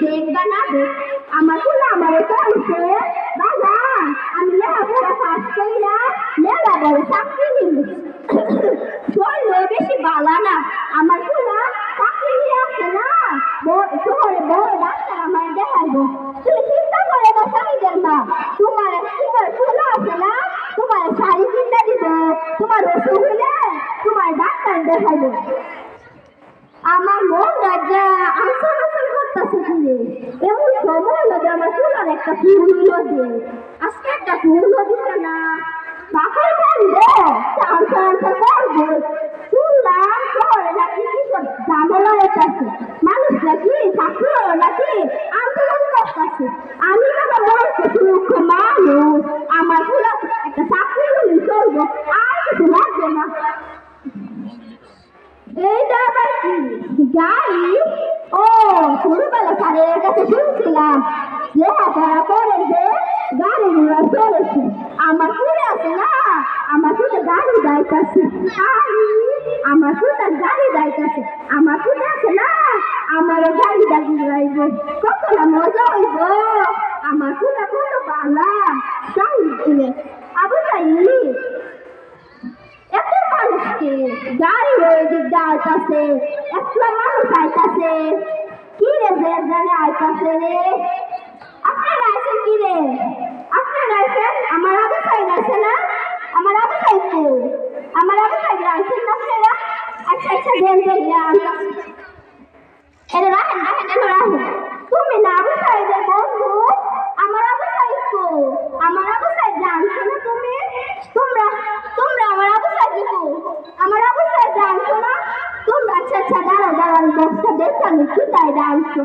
দেখবা না দেখ আমার ফুল আমারে চলছে বাবা আমি লেখাপড়া পাস কইরা মেলা বড় চাকরি নিব চললে বেশি বালা না আমার ফুলা চাকরি নিয়ে আসে না শহরে বড় ডাক্তার আমার দেখাইবো তুমি চিন্তা করে বসাইদের না তোমার ফুল আছে না তোমার শাড়ি কিনতে দিব তোমার অসুখ হলে তোমার ডাক্তার দেখাইবো আমার মন রাজা আনসার আনসার করতেছে কিনে এমন সময় হলো যে আমার ফুলার একটা ফুল হইল যে আজকে একটা ফুল দিছে না বাপের কান্দে আনসার আনসার করবো শুনলাম শহরে নাকি কিসব ঝামেলা হইতেছে মানুষ নাকি চাকরি হলো নাকি আন্দোলন করতেছে আমি বাবা বলতে সুখ মানুষ আমার ফুলা একটা চাকরি হলে চলবো আর কিছু লাগবে না এইটা আবার কি গাড়ি ও ছোটবেলা স্যারের কাছে শুনছিলাম লেখাপড়া করে যে গাড়িগুলো চলেছে আমার শুনে আছে না আমার শুনে গাড়ি যাইতেছে আমার শুনে গাড়ি যাইতেছে আমার শুনে আছে না আমারও গাড়ি দাঁড়ি যাইব কত না মজা হইব আমার শুনে কত পালা চাইলে আবু চাইলি এত মানুষকে গাড়ি হয়ে দিক যাইতাছে একটা মানুষ আইতাছে কি রে জানে আইতাছে রে আপনারা আইছেন কি রে আপনারা আইছেন আমার আবু সাইদ আছে না আমার আবু সাইদ তো আমার আবু সাইদ আইছেন না আপনারা আচ্ছা আচ্ছা দেন দেন এটা রাখেন রাখেন এটা রাখেন তুমি না আবু সাইদের বন্ধু আমার আবু সাইদ তো আমার আবু সাইদ জানছো না তুমি তোমরা তোমরা আমার আবু সাইদ তো আমার আবু সাইদ জানছো না তোমরা আচ্ছা আচ্ছা দাঁড়াও দাঁড়াও বক্সটা দেখতে আমি কি তাই জানছো